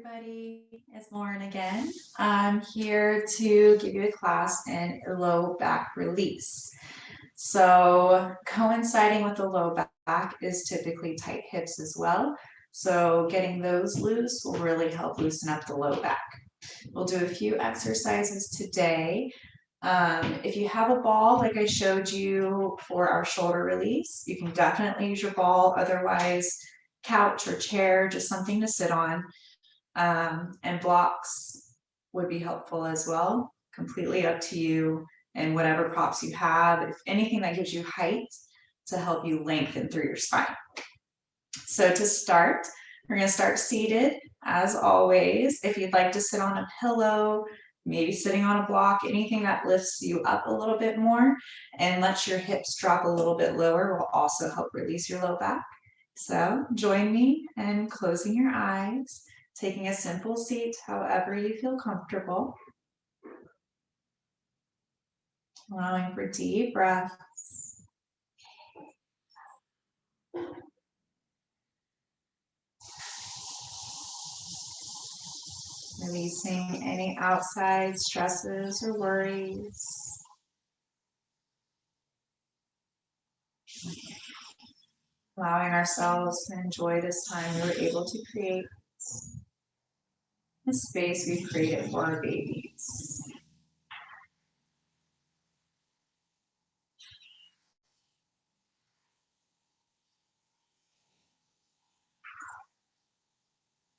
everybody, it's Lauren again. I'm here to give you a class in low back release. So coinciding with the low back is typically tight hips as well. So getting those loose will really help loosen up the low back. We'll do a few exercises today. If you have a ball, like I showed you for our shoulder release, you can definitely use your ball. Otherwise, couch or chair, just something to sit on. And blocks would be helpful as well. Completely up to you and whatever props you have. If anything that gives you height to help you lengthen through your spine. So to start, we're going to start seated as always. If you'd like to sit on a pillow, maybe sitting on a block, anything that lifts you up a little bit more and lets your hips drop a little bit lower will also help release your low back. So join me in closing your eyes, taking a simple seat however you feel comfortable. Allowing for deep breaths. Releasing any outside stresses or worries. Allowing ourselves to enjoy this time we were able to create, the space we created for our babies.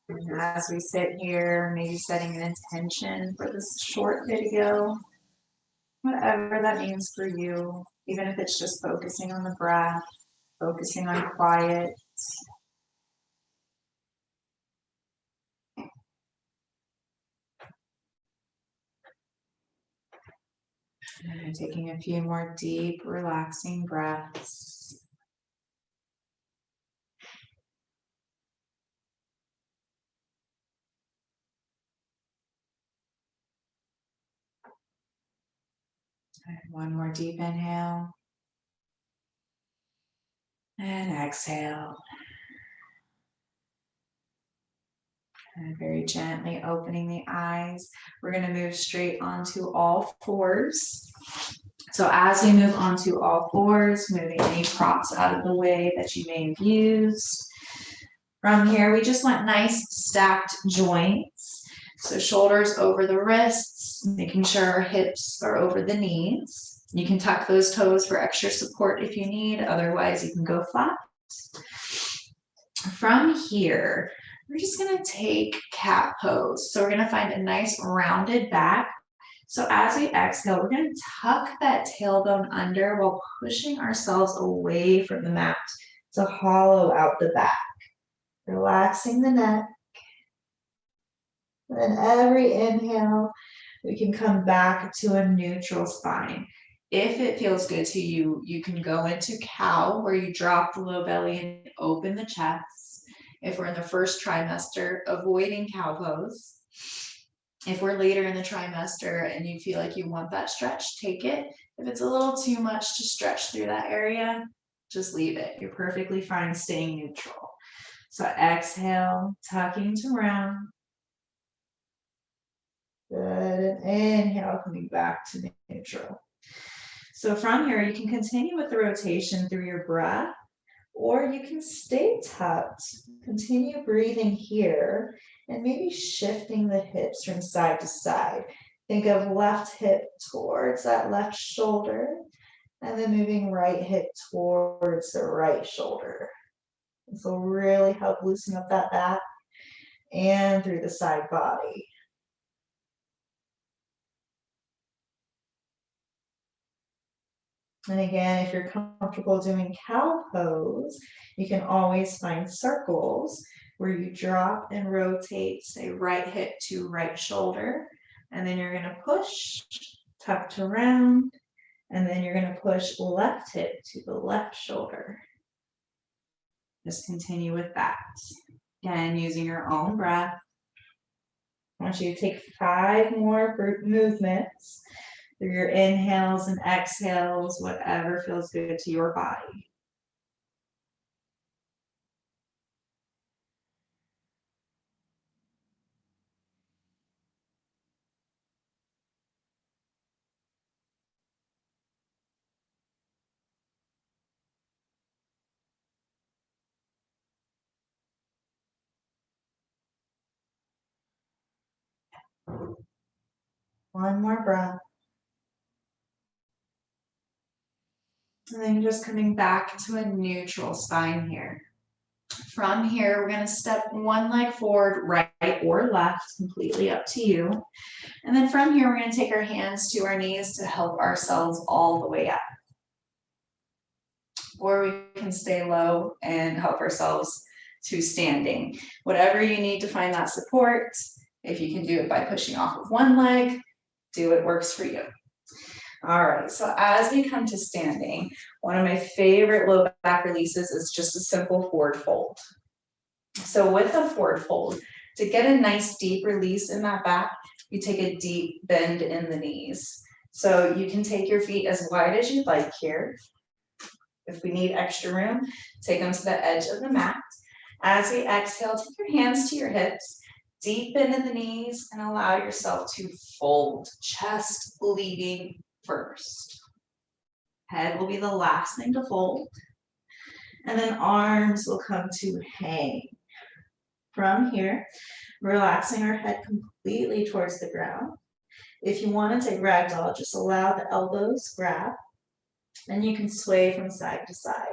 And as we sit here, maybe setting an intention for this short video, whatever that means for you, even if it's just focusing on the breath, focusing on quiet. And taking a few more deep, relaxing breaths. And one more deep inhale. And exhale. And very gently opening the eyes. We're going to move straight onto all fours. So as we move onto all fours, moving any props out of the way that you may have used. From here, we just want nice stacked joints. So shoulders over the wrists, making sure our hips are over the knees. You can tuck those toes for extra support if you need. Otherwise, you can go flat. From here, we're just going to take cat pose. So we're going to find a nice rounded back. So as we exhale, we're going to tuck that tailbone under while pushing ourselves away from the mat to hollow out the back. Relaxing the neck. And then every inhale, we can come back to a neutral spine. If it feels good to you, you can go into cow where you drop the low belly and open the chest. If we're in the first trimester, avoiding cow pose. If we're later in the trimester and you feel like you want that stretch, take it. If it's a little too much to stretch through that area, just leave it. You're perfectly fine staying neutral. So exhale, tucking to round. Good, and inhale, coming back to neutral. So from here, you can continue with the rotation through your breath, or you can stay tucked, continue breathing here, and maybe shifting the hips from side to side. Think of left hip towards that left shoulder, and then moving right hip towards the right shoulder. This will really help loosen up that back and through the side body. And again, if you're comfortable doing cow pose, you can always find circles where you drop and rotate, say right hip to right shoulder, and then you're going to push, tuck to round, and then you're going to push left hip to the left shoulder. Just continue with that. Again, using your own breath. I want you to take 5 more movements through your inhales and exhales, whatever feels good to your body. One more breath. And then just coming back to a neutral spine here. From here, we're going to step one leg forward, right or left, completely up to you. And then from here, we're going to take our hands to our knees to help ourselves all the way up. Or we can stay low and help ourselves to standing. Whatever you need to find that support. If you can do it by pushing off of one leg, do what works for you. All right, so as we come to standing, one of my favorite low back releases is just a simple forward fold. So with a forward fold, to get a nice deep release in that back, you take a deep bend in the knees. So you can take your feet as wide as you'd like here. If we need extra room, take them to the edge of the mat. As we exhale, take your hands to your hips, deep into the knees, and allow yourself to fold, chest leading first. Head will be the last thing to fold. And then arms will come to hang. From here, relaxing our head completely towards the ground. If you want to take ragdoll, just allow the elbows grab, and you can sway from side to side.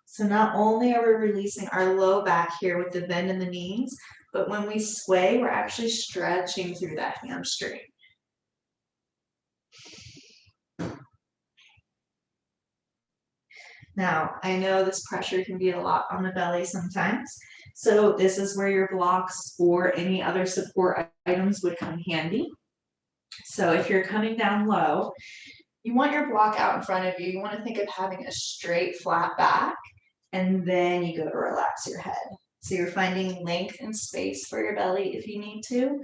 So not only are we releasing our low back here with the bend in the knees, but when we sway, we're actually stretching through that hamstring. Now, I know this pressure can be a lot on the belly sometimes, so this is where your blocks or any other support items would come handy. So if you're coming down low, you want your block out in front of you. You want to think of having a straight, flat back, and then you go to relax your head. So you're finding length and space for your belly if you need to,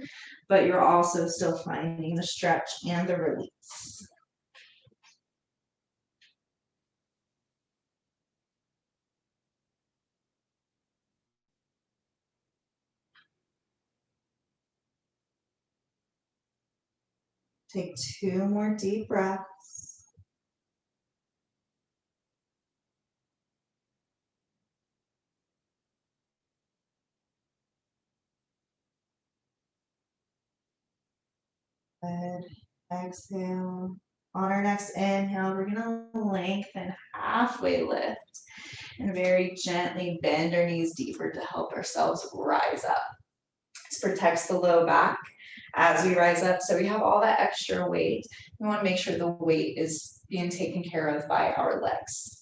but you're also still finding the stretch and the release. Take 2 more deep breaths. Good. Exhale. On our next inhale, we're going to lengthen, halfway lift, and very gently bend our knees deeper to help ourselves rise up. This protects the low back as we rise up. So we have all that extra weight. We want to make sure the weight is being taken care of by our legs.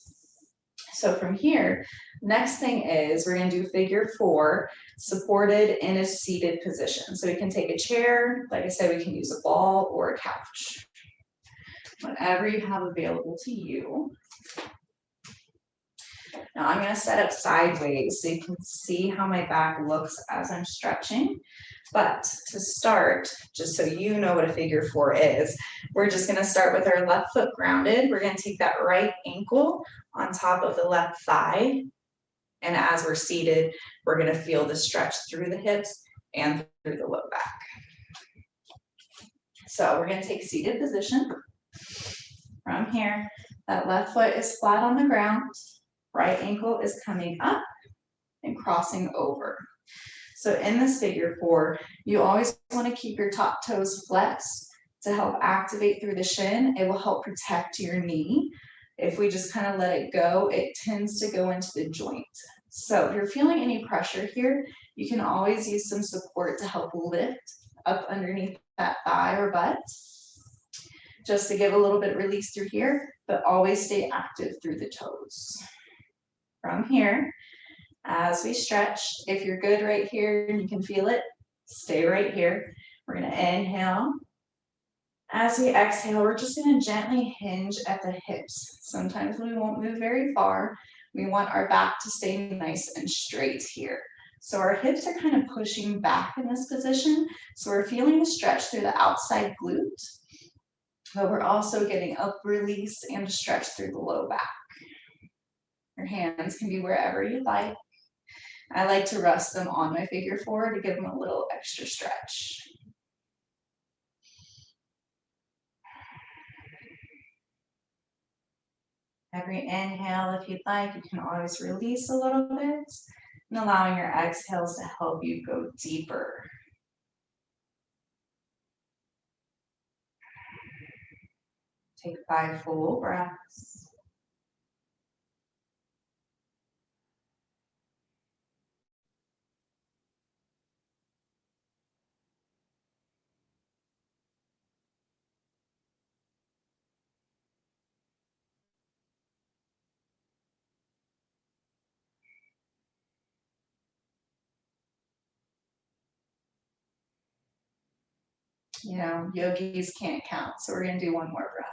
So from here, next thing is we're going to do figure 4, supported in a seated position. So we can take a chair, like I said, we can use a ball or a couch, whatever you have available to you. Now I'm going to set up sideways so you can see how my back looks as I'm stretching. But to start, just so you know what a figure 4 is, we're just going to start with our left foot grounded. We're going to take that right ankle on top of the left thigh. And as we're seated, we're going to feel the stretch through the hips and through the low back. So we're going to take seated position. From here, that left foot is flat on the ground. Right ankle is coming up and crossing over. So in this figure 4, you always want to keep your top toes flexed to help activate through the shin. It will help protect your knee. If we just kind of let it go, it tends to go into the joint. So if you're feeling any pressure here, you can always use some support to help lift up underneath that thigh or butt, just to give a little bit of release through here, but always stay active through the toes. From here, as we stretch, if you're good right here and you can feel it, stay right here. We're going to inhale. As we exhale, we're just going to gently hinge at the hips. Sometimes we won't move very far. We want our back to stay nice and straight here. So our hips are kind of pushing back in this position. So we're feeling the stretch through the outside glute, but we're also getting up release and stretch through the low back. Your hands can be wherever you like. I like to rest them on my figure 4 to give them a little extra stretch. Every inhale, if you'd like, you can always release a little bit and allowing your exhales to help you go deeper. Take 5 full breaths. You know, yogis can't count, so we're going to do one more breath.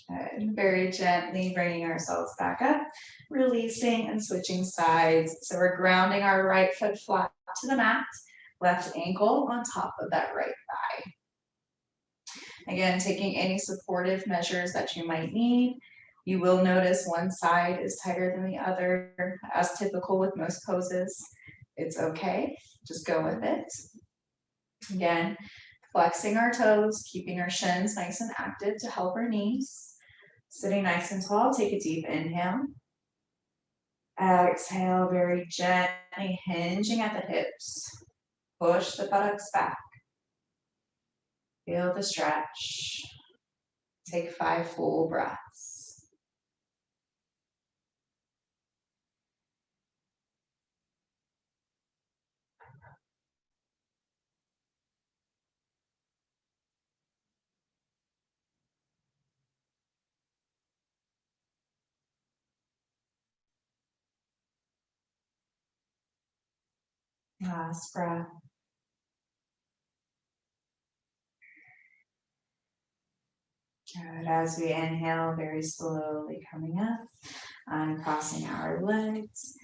Good. Very gently bringing ourselves back up, releasing and switching sides. So we're grounding our right foot flat to the mat, left ankle on top of that right thigh. Again, taking any supportive measures that you might need. You will notice one side is tighter than the other, as typical with most poses. It's okay, just go with it. Again, flexing our toes, keeping our shins nice and active to help our knees. Sitting nice and tall, take a deep inhale. Exhale, very gently hinging at the hips. Push the buttocks back. Feel the stretch. Take 5 full breaths. Last breath. Good. As we inhale, very slowly coming up, uncrossing our legs.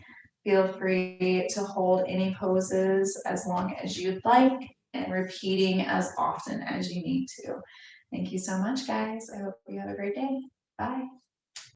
Feel free to hold any poses as long as you'd like and repeating as often as you need to. Thank you so much, guys. I hope you have a great day. Bye.